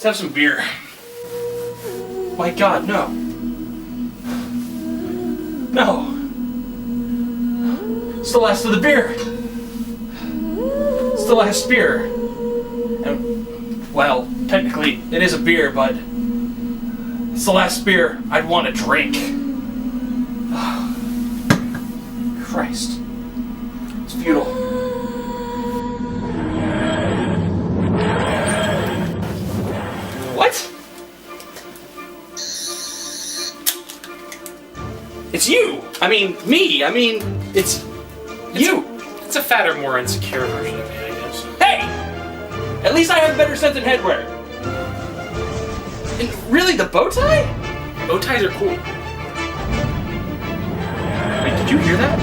Let's have some beer. My God, no. No. It's the last of the beer. It's the last beer. And, well, technically, it is a beer, but it's the last beer I'd want to drink. Oh, Christ. It's futile. What? It's you! I mean, me! I mean, it's you! It's a fatter, more insecure version of me, I guess. Hey! At least I have better sense in headwear. And really, the bow tie? Bow ties are cool. Wait, did you hear that?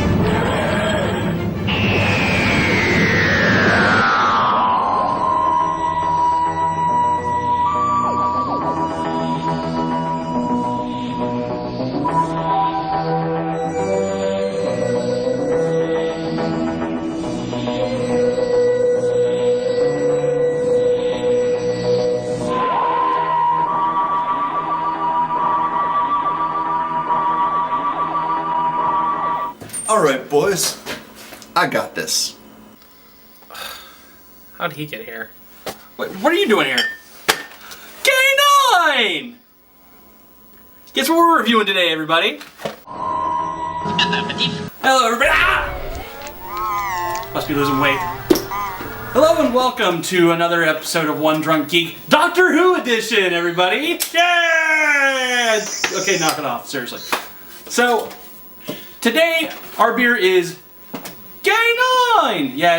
Alright, boys. I got this. How'd he get here? What are you doing here? K-9! Guess what we're reviewing today, everybody? Hello, everybody! Ah! Must be losing weight. Hello and welcome to another episode of One Drunk Geek, Doctor Who edition, everybody! Yeah! Okay, knock it off, seriously. So, today our beer is K-9! Yeah,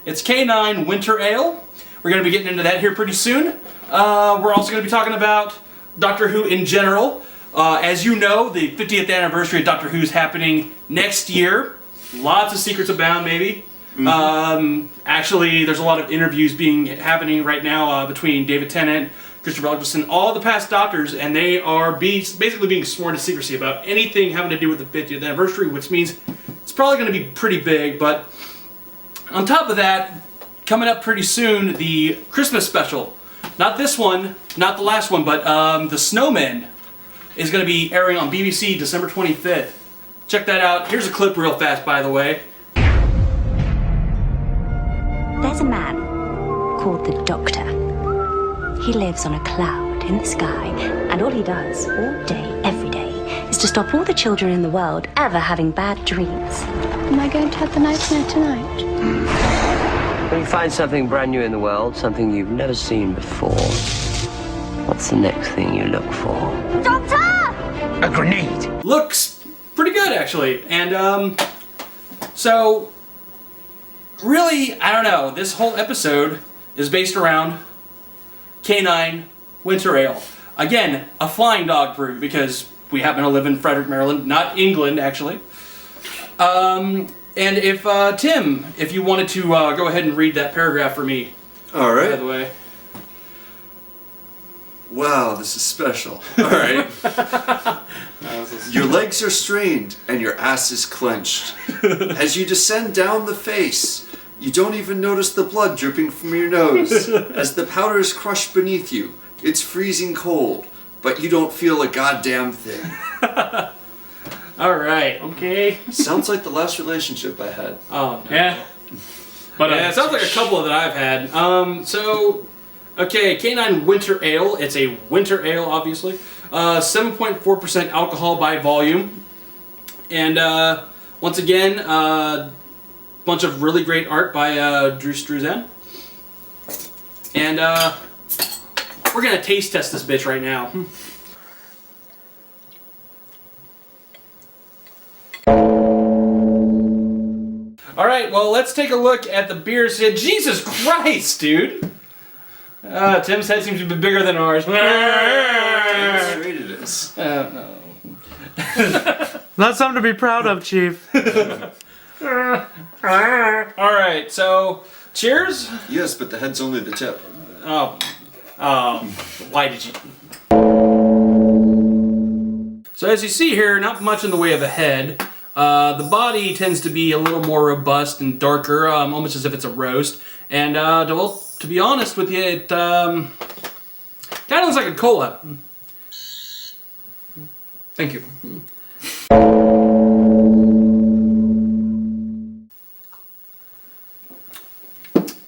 it's K-9 Winter Ale. We're going to be getting into that here pretty soon. We're also going to be talking about Doctor Who in general. As you know, the 50th anniversary of Doctor Who is happening next year. Lots of secrets abound, maybe. Mm-hmm. Actually, there's a lot of interviews happening right now between David Tennant, Christopher Eccleston, all the past Doctors, and they are basically being sworn to secrecy about anything having to do with the 50th anniversary, which means it's probably going to be pretty big. But on top of that, coming up pretty soon, the Christmas special. Not this one, not the last one, but The Snowmen is going to be airing on BBC December 25th. Check that out. Here's a clip real fast, by the way. There's a man called the Doctor. He lives on a cloud in the sky, and all he does, all day, every day, is to stop all the children in the world ever having bad dreams. Am I going to have the nightmare tonight? When you find something brand new in the world, something you've never seen before, what's the next thing you look for? Doctor! A grenade! Looks pretty good, actually. And, so, really, I don't know, this whole episode is based around K-9 Winter Ale. Again, a flying dog brew, because we happen to live in Frederick, Maryland, not England, actually. And if, Tim, if you wanted to go ahead and read that paragraph for me. All right. By the way. Wow, this is special. All right. Your legs are strained and your ass is clenched. As you descend down the face, you don't even notice the blood dripping from your nose. As the powder is crushed beneath you, it's freezing cold, but you don't feel a goddamn thing. All right. Okay. Sounds like the last relationship I had. Oh, no. Yeah. But Yeah, it sounds like a couple that I've had. Okay, K-9 Winter Ale. It's a winter ale, obviously. 7.4% alcohol by volume. And once again, bunch of really great art by Drew Struzan. And we're going to taste test this bitch right now. Alright, well, let's take a look at the beers here. Jesus Christ, dude! Tim's head seems to be bigger than ours. Damn straight it is. No. Not something to be proud of, Chief. Alright, so, cheers? Yes, but the head's only the tip. Oh, why did you... So as you see here, not much in the way of a head. The body tends to be a little more robust and darker, almost as if it's a roast. And, well, to be honest with you, Kind of looks like a cola. Thank you.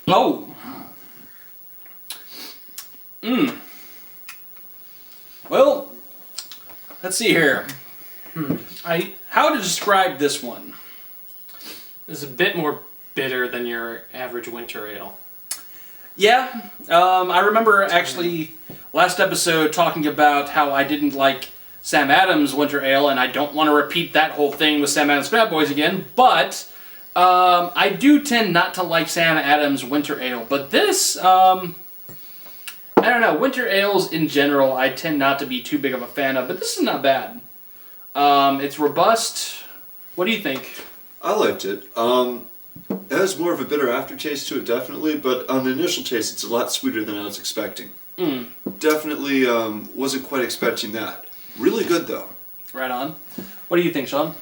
Oh. Well, let's see here. How to describe this one? This is a bit more bitter than your average winter ale. Yeah, I remember actually last episode talking about how I didn't like Sam Adams Winter Ale, and I don't want to repeat that whole thing with Sam Adams Fat Boys again, but I do tend not to like Sam Adams Winter Ale, but this, I don't know, Winter Ales in general I tend not to be too big of a fan of, but this is not bad. It's robust. What do you think? I liked it. It has more of a bitter aftertaste to it, definitely, but on the initial taste, it's a lot sweeter than I was expecting. Definitely wasn't quite expecting that. Really good, though. Right on. What do you think, Sean?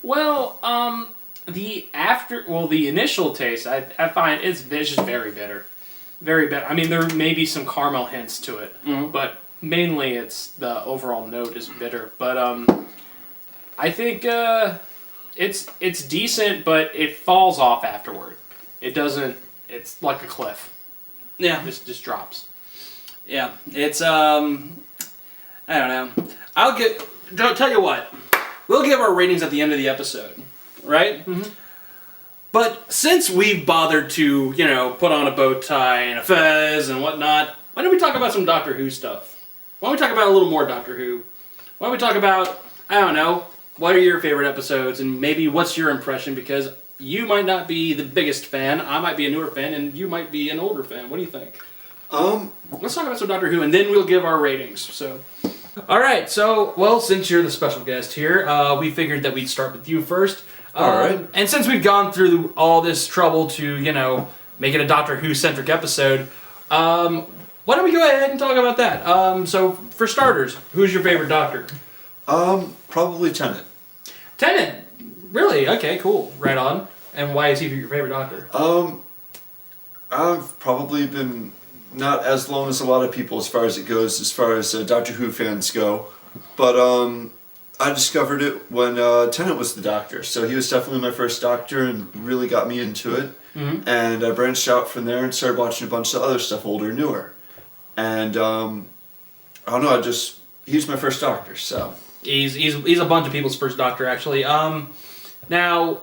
Well, the initial taste, I find it's just very bitter. Very bitter. I mean, there may be some caramel hints to it, but mainly it's the overall note is bitter. But I think it's decent, but it falls off afterward. It doesn't. It's like a cliff. Yeah. Just drops. Yeah. It's I don't know. Don't tell you what. We'll give our ratings at the end of the episode, right? Mm-hmm. But since we've bothered to, put on a bow tie and a fez and whatnot, why don't we talk about some Doctor Who stuff? Why don't we talk about a little more Doctor Who? Why don't we talk about, I don't know, what are your favorite episodes and maybe what's your impression, because you might not be the biggest fan, I might be a newer fan, and you might be an older fan. What do you think? Let's talk about some Doctor Who and then we'll give our ratings. So, all right. So, well, since you're the special guest here, we figured that we'd start with you first. All right. And since we've gone through all this trouble to, make it a Doctor Who-centric episode, why don't we go ahead and talk about that? So, for starters, who's your favorite Doctor? Probably Tennant. Tennant? Really? Okay, cool. Right on. And why is he your favorite Doctor? I've probably been not as long as a lot of people as far as it goes, as far as Doctor Who fans go, but I discovered it when Tennant was the Doctor, so he was definitely my first Doctor and really got me into it. Mm-hmm. And I branched out from there and started watching a bunch of other stuff, older and newer. And I don't know, he's my first Doctor, so. He's a bunch of people's first Doctor, actually. Now,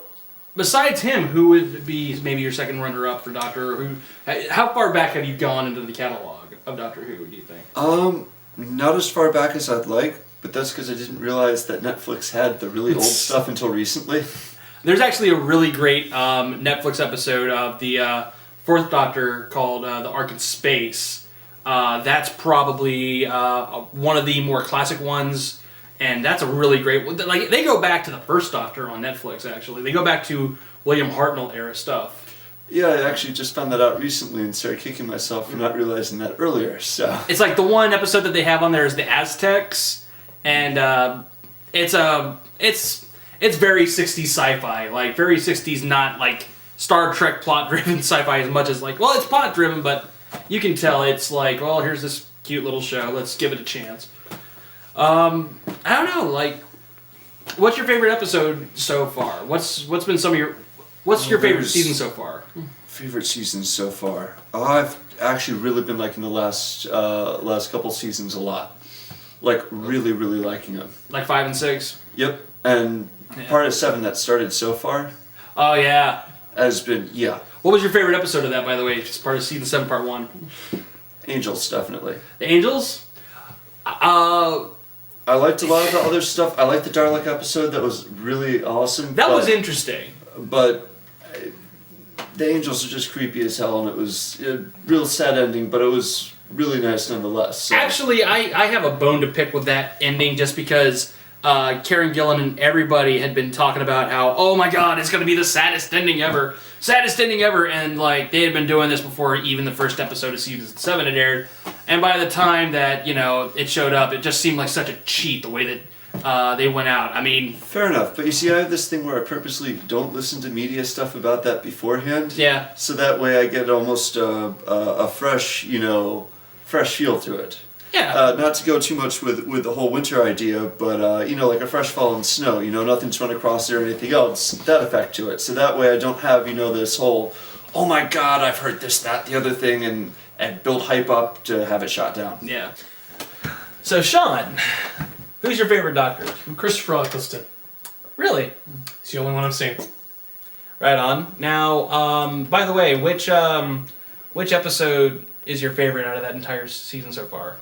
besides him, who would be maybe your second runner-up for Doctor? How far back have you gone into the catalog of Doctor Who, do you think? Not as far back as I'd like, but that's because I didn't realize that Netflix had the really old stuff until recently. There's actually a really great Netflix episode of the Fourth Doctor called The Ark in Space. That's probably one of the more classic ones. And that's a really great one. Like, they go back to the first Doctor on Netflix, actually. They go back to William Hartnell era stuff. Yeah, I actually just found that out recently and started kicking myself for not realizing that earlier, so. It's like the one episode that they have on there is the Aztecs, and it's very 60s sci-fi. Like, very 60s, not like Star Trek plot-driven sci-fi as much as like, well, it's plot-driven, but you can tell it's like, well, here's this cute little show, let's give it a chance. I don't know, like, what's your favorite episode so far? What's been some of your, what's your favorite season so far? Favorite season so far? I've actually really been liking the last couple seasons a lot. Like, really, really liking them. Like 5 and 6? Yep, and part of 7 that started so far. Oh, yeah. Has been, yeah. What was your favorite episode of that, by the way? It's part of season 7, part 1. Angels, definitely. The Angels? I liked a lot of the other stuff. I liked the Dalek episode. That was really awesome. That was interesting. But the Angels are just creepy as hell, and it was a real sad ending, but it was really nice nonetheless. So. Actually, I have a bone to pick with that ending just because Karen Gillan and everybody had been talking about how, oh my god, it's going to be the saddest ending ever. Saddest ending ever. And like they had been doing this before even the first episode of season 7 had aired. And by the time that, it showed up, it just seemed like such a cheat the way that they went out. I mean... Fair enough. But you see, I have this thing where I purposely don't listen to media stuff about that beforehand. Yeah. So that way I get almost a fresh, fresh feel to it. Yeah. Not to go too much with the whole winter idea, but you know, like a fresh fallen snow, you know, nothing's run across there or anything else, that effect to it. So that way I don't have, you know, this whole, oh my god, I've heard this, that, the other thing, and build hype up to have it shot down. Yeah. So Sean, who's your favorite Doctor? Christopher Eccleston. Really? He's the only one I've seen. Right on. Now, by the way, which episode is your favorite out of that entire season so far?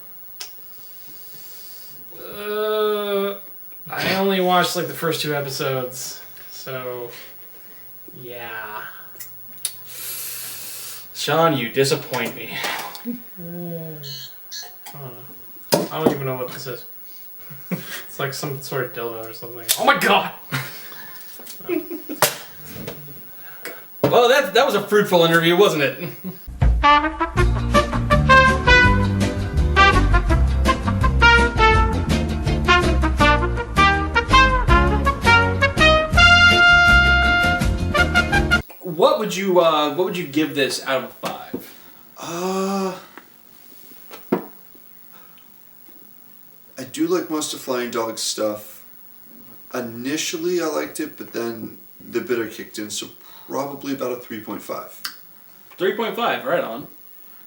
I only watched like the first 2 episodes, so yeah. Sean, you disappoint me. I don't even know what this is. It's like some sort of dildo or something. Oh my god! Well, that was a fruitful interview, wasn't it? What would you give this out of 5? I do like most of Flying Dog's stuff. Initially I liked it, but then the bitter kicked in, so probably about a 3.5. 3.5, right on.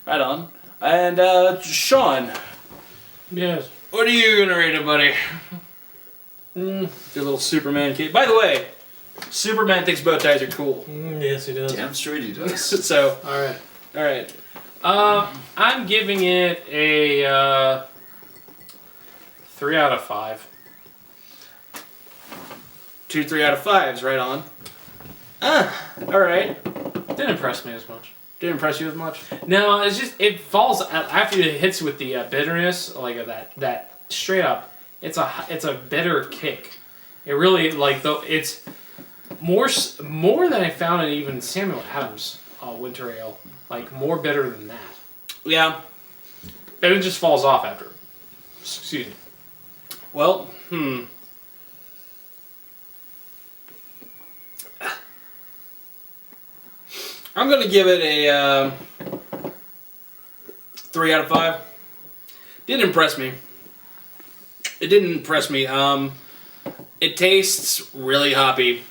Right on. And Sean. Yes. What are you gonna rate it, buddy? Your little Superman kid. By the way, Superman thinks bow ties are cool. Yes, he does. Damn straight he does. So, Alright. I'm giving it a 3 out of 5. 2 3 out of 5s, right on. Alright. Didn't impress me as much. Didn't impress you as much? No, it's just, it falls, after it hits with the bitterness, like that straight up, it's a bitter kick. It really, like, though, it's more than I found in even Samuel Adams' Winter Ale. Like, more bitter than that. Yeah. And it just falls off after. Excuse me. Well, I'm gonna give it a 3 out of 5. Didn't impress me. It didn't impress me. It tastes really hoppy,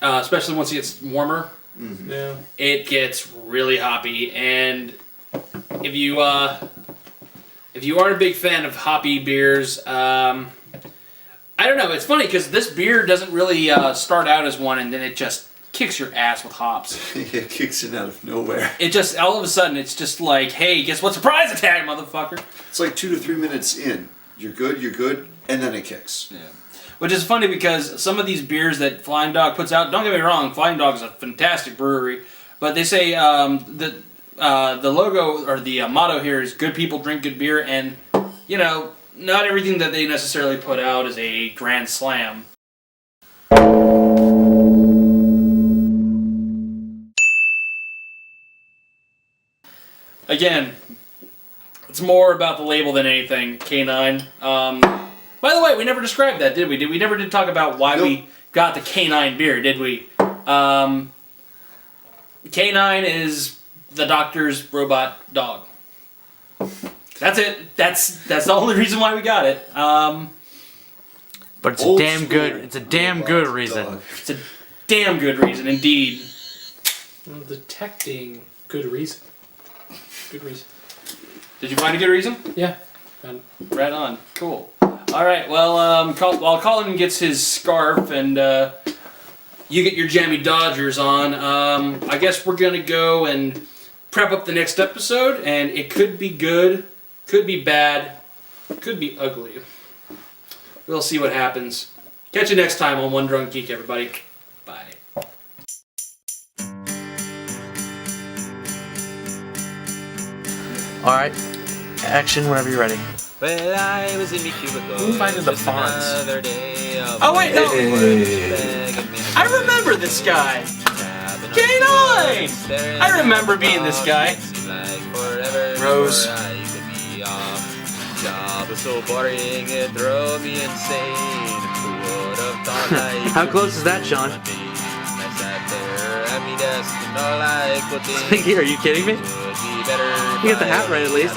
especially once it gets warmer. Mm-hmm. Yeah. It gets really hoppy, and if you aren't a big fan of hoppy beers, I don't know. It's funny because this beer doesn't really start out as one, and then it just kicks your ass with hops. It kicks in out of nowhere. It just, all of a sudden, it's just like, hey, guess what? Surprise attack, motherfucker. It's like 2 to 3 minutes in. You're good, and then it kicks. Yeah. Which is funny because some of these beers that Flying Dog puts out, don't get me wrong, Flying Dog is a fantastic brewery, but they say the logo or the motto here is good people drink good beer, and, you know, not everything that they necessarily put out is a grand slam. Again, it's more about the label than anything, K-9. By the way, we never described that, did we? We never did talk about why we got the K-9 beer, did we? K-9 is the Doctor's robot dog. That's it. That's the only reason why we got it. But it's a damn good. It's a damn good reason. Dog. It's a damn good reason, indeed. I'm detecting good reason. Good reason. Did you find a good reason? Yeah. Right on. Cool. All right. Well, while Colin gets his scarf and you get your jammy Dodgers on, I guess we're gonna go and prep up the next episode, and it could be good, could be bad, could be ugly. We'll see what happens. Catch you next time on One Drunk Geek, everybody. Bye. All right, action whenever you're ready. Well, I was in my cubicle. Who invited the just Fonz? another day of Oh, wait, no. Hey. I remember this guy. K-9! I remember being this guy. Rose. Job was so boring, it drove me insane. Who would have thought How close is that, Sean? I sat there at my desk and all I could think Are you kidding me? would be better You get the hat right, at least.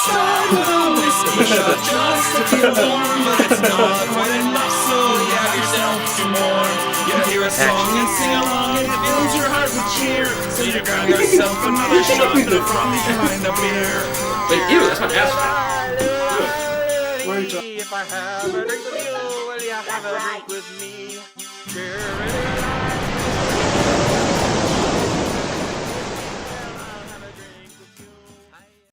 Start with a whiskey shot just to feel warm, but it's not quite enough, so you have yourself some more. You hear a song and sing along, and it fills your heart with cheer. So you grab yourself another shot from behind the beer. Wait, ew, that's my ass. What are you talking? If I have a drink with you, will you have a drink with me?